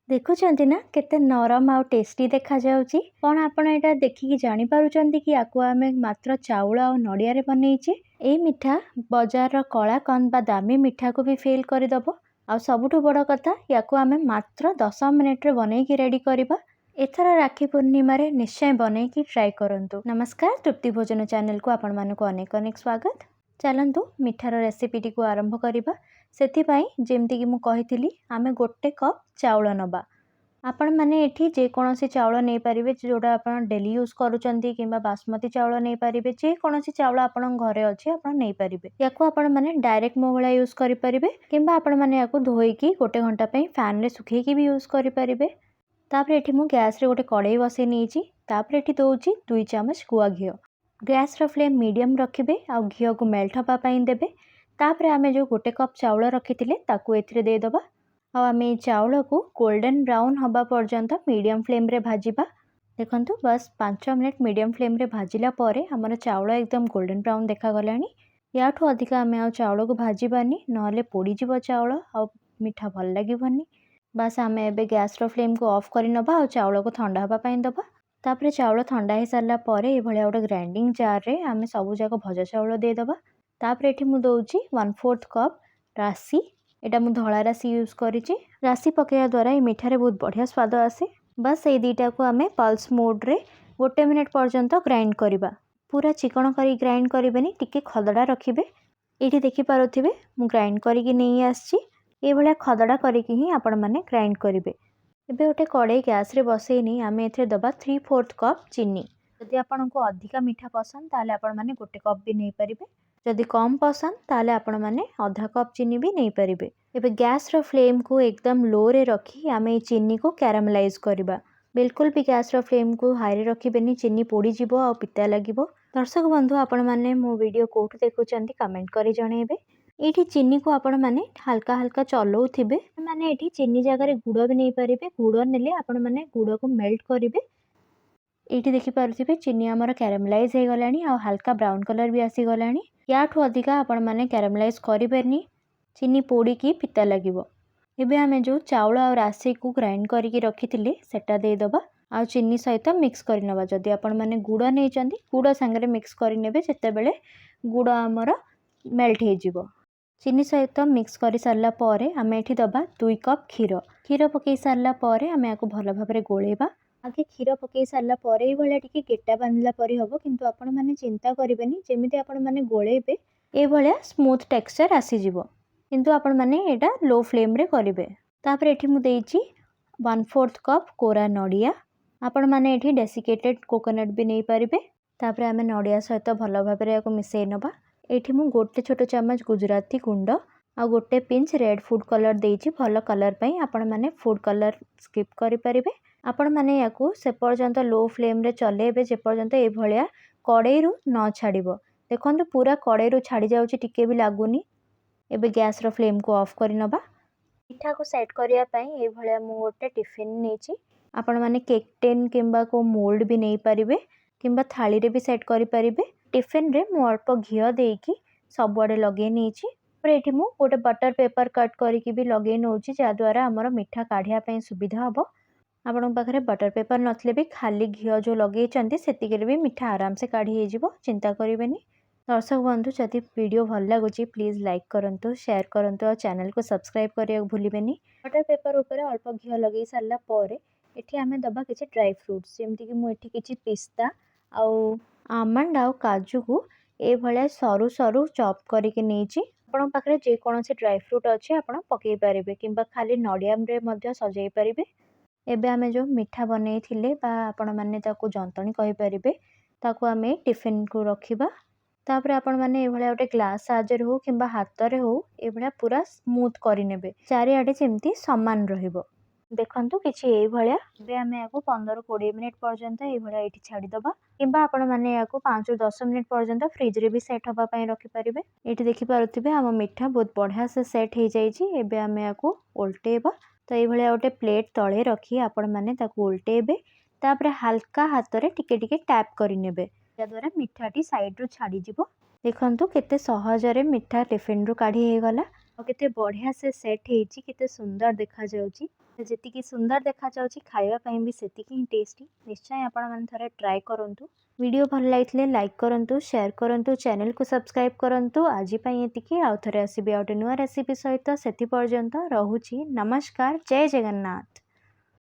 देखुचंती ना केते नरम आउ टेस्टी देखा जाउची। कौन आपण एटा देखिकी जानी पारुचंती कि याकु आमे मात्र चाउल आउ नड़िया रे बनैचे। ए मिठा बाजार रो कला कन बा दामी मिठा को भी फेल करदबो। आउ सबुठु बड़ कथा याकु आमे मात्र 10 मिनिट रे बनैकी रेडी करबा। एथरा राखी पूर्णिमा रे निश्चय बनैकी ट्राई करंतु। नमस्कार, तृप्ति भोजन चैनल को आपण मानको अनेक अनेक स्वागत। चलंतु मिठार रेसिपीटी को आरंभ करिबा। सेथिपाई जेमती कि मु कहिथिली आमे गोटे कप चाउल नबा। आपण माने एठी जे कोनोसी चाउल नै परिबे जोडा आपण डेली यूज करूचंती किंबा बासमती चाउल नै परिबे जे कोनोसी चाउल आपण घरे अछि आपण नै परिबे। याको आपण माने डायरेक्ट मो भला यूज करि परिबे किंबा आपण माने याको धोईकी गोटे घंटा पई फैन रे सुखेकी भी यूज करि परिबे। तापर एठी मु गैस रे गोटे कढ़ाई बसै नेची। तापर एठी दोउची 2 चम्मच गुआ घियो। गैस रो फ्लेम मीडियम रखिबे आ घियो को मेल्ट हबा पई देबे। तापर आमे जो गोटे कप चाउल रखिथिले ताकू एथिरे दे दबा। आ आमे चाउल को गोल्डन ब्राउन हबा पर्यंत मीडियम फ्लेम रे भाजिबा। देखंतु बस 5 मिनिट मीडियम फ्लेम रे भाजिला परे हमर चाउल एकदम गोल्डन ब्राउन देखा गलानी। याठू अधिक आमे आ चाउल को भाजिबानी नहले पोड़ी जिवो चाउल आ मिठा भल लागिबनी। बस आमे एबे गैस रो फ्लेम को ऑफ करि नबा आ चाउल को ठंडा हबा पई दबा। तापरे चाउल ठंडा हे सारला परे ए भलिया गोटे ग्राइंडिंग जार रे आमे सबु जाको भजा चाउल दे दबा। तापरे एठी मु दोउची 1/4 कप रासी। एटा मु धळा रासी यूज करिची। रासी पकेया द्वारा ए मिठारे बहुत बढ़िया स्वाद आसे। बस ए दीटा को आमे पल्स मोड रे 1 मिनिट पर्यंत ग्राइंड करिबा। पूरा चिकन करी ग्राइंड करिबेनी, टिके खदडा रखिबे। एठी देखि पारुथिबे मु ग्राइंड करिकि नेई आछी। ए भलिया खदडा करिकि ही आपण माने ग्राइंड करिबे। एबे गोटे कड़ाई गैस रे बसैनी आमे एथे दबा 3/4 कप चीनी। जदि आपनको अधिका मीठा पसंद ताले आपण माने गोटे कप भी नै परिबे। जदि कम पसंद ताले आपण माने आधा कप चीनी भी नै परिबे। एबे गैस रो फ्लेम को एकदम लो रे रखी आमे चीनी को कैरामलाइज करबा। बिल्कुल भी गैस रो फ्लेम को हाई रे रखिबेनी, चीनी पोड़ी जिवो आ पिता लागिवो। दर्शक बंधु आपण माने मो वीडियो कोठु देखुचंती कमेंट करी जणेबे। एठी चीनी को आपण माने हल्का हल्का चलौथिबे। माने एठी चीनी जगह रे गुड़ भी नै परिबे। गुड़ नेले आपण माने गुड़ को मेल्ट करिबे। एठी देखि पारुथिबे चीनी हमर कैरामलाइज हे गलानी आ हल्का ब्राउन कलर भी आसी गलानी। याठू अधिका आपण माने कैरामलाइज करिबेनी, चीनी पोड़ी की पिता लागिवो। एबे आमे जो चाउल आ रासी को ग्राइंड करिकि रखिथिले सेटा दे दबा आ चीनी सहित मिक्स करि नबा। जदि आपण माने गुड़ नै चंदी गुड़ संगे मिक्स करि नेबे जेते बेले गुड़ हमर मेल्ट हे जिवो। चीनी सहित मिक्स करि सारला परे आमे एठी दबा 2 कप क्षीर। क्षीर पकई सारला परे आमे आको भल भाबरे गोळेबा। आगे क्षीर पकई सारला परे ए भलिया टिके गेटा बांधला परे हबो, किंतु आपण माने चिंता करिबेनी जेमिति आपण माने गोळेबे ए भलिया स्मूथ टेक्सचर आसी जिवो। किंतु आपण माने एटा लो फ्लेम रे करिवे। तापर एठी मु देइची 1/4 कप कोरा नड़िया। आपण माने एठी डेसिकेटेड कोकोनट भी नै परिबे। तापर आमे नड़िया सहित भल भाबरे याको मिसै नबा। एठी मु गोटे छोटो चम्मच गुजराती गुंड आ गोटे पिंच रेड फूड कलर देइची भल कलर पई। आपण माने फूड कलर स्किप करि परिबे। आपण माने याको से पर्यंत लो फ्लेम रे चलेबे जे पर्यंत ए भलिया कड़ाई रु न छाड़िबो। देखंतु पूरा कड़ाई रु छाड़ी जाउची, टिके भी लागुनी। एबे गैस रो फ्लेम को ऑफ करि नबा। मिठा को सेट करिया पई ए भलिया मु गोटे टिफिन नेची। आपण माने केक टिन किंबा को मोल्ड भी नै परिबे किंबा थाली रे भी सेट करि परिबे। टिफिन रे मु अल्प घियो देकी सब आडे लगे नेची। पर एठी मु गोटे बटर पेपर कट करिकि भी लगे नोची, जा द्वारा हमर मिठा काढिया पई सुविधा हबो। आपण पाखरे बटर पेपर नथले भी खाली घियो जो लगे चंती सेतिके भी मिठा आराम से काढी हे जिवो, चिंता करिबेनी। दर्शक बंधु जदि वीडियो भल लागुची प्लीज लाइक करंतु, शेयर करंतु और चैनल को सब्सक्राइब करिया भूलिबेनी। बटर पेपर ऊपर अल्प घियो लगे सारला परे एठी आमे दबा किछि ड्राई फ्रूट्स, जेमति कि मु एठी किछि पिस्ता आउ आमंड आउ काजू को ए भलिया सरू सरू चॉप करिकि नेची। आपण पाखरे जे कोनोसी ड्राई फ्रूट अछि आपण पकेई परिबे किंबा खाली नड़िया रे मध्य सजाई परिबे। एबे आमे जो मिठा बनै थिले बा आपण माने ताको जंतणी कहि परिबे, ताको आमे टिफिन को रखिबा। तापर आपण माने ए भलिया गोटे ग्लास साजर हो किंबा हाथ रे हो ए भलिया पूरा स्मूथ करि नेबे, चारि आडे जेमति समान रहिबो। देखंतु किछि ए भलिया। एबे आमे याको 15-20 मिनिट पर्यंत ए भलिया एठी छाडी दबा किंबा आपण माने याको 5-10 मिनिट पर्यंत फ्रिज रे भी सेट हबा पई रखि परिबे। एठी देखि पारुथिबे हम मिठा बहुत बढ़िया से सेट हे जाईची। एबे आमे याको उल्टेबा। तो ए भलिया गोटे प्लेट तळे रखी आपण माने ताको उल्टेबे। तापर हल्का हाथ रे टिके टिके टैप करि नेबे, जा द्वारा मिठाटी साइड रु छाड़ी जिवो। देखंतु केते सहज रे मिठा टिफिन रु काढी हे गला और केते बढ़िया से सेट हेची, केते सुंदर देखा जाउची। ଯେତିକି ସୁନ୍ଦର ଦେଖାଯାଉଛି ଖାଇବା ପାଇଁ ବି ସେତିକି ହିଁ ଟେଷ୍ଟି। ନିଶ୍ଚୟ ଆପଣମାନେ ଥରେ ଟ୍ରାଏ କରନ୍ତୁ। ଭିଡ଼ିଓ ଭଲ ଲାଗିଥିଲେ ଲାଇକ୍ କରନ୍ତୁ, ସେୟାର କରନ୍ତୁ, ଚ୍ୟାନେଲକୁ ସବସ୍କ୍ରାଇବ୍ କରନ୍ତୁ। ଆଜି ପାଇଁ ଏତିକି। ଆଉ ଥରେ ଆସିବି ଆଉ ଗୋଟେ ନୂଆ ରେସିପି ସହିତ। ସେଥି ପର୍ଯ୍ୟନ୍ତ ରହୁଛି। ନମସ୍କାର। ଜୟ ଜଗନ୍ନାଥ।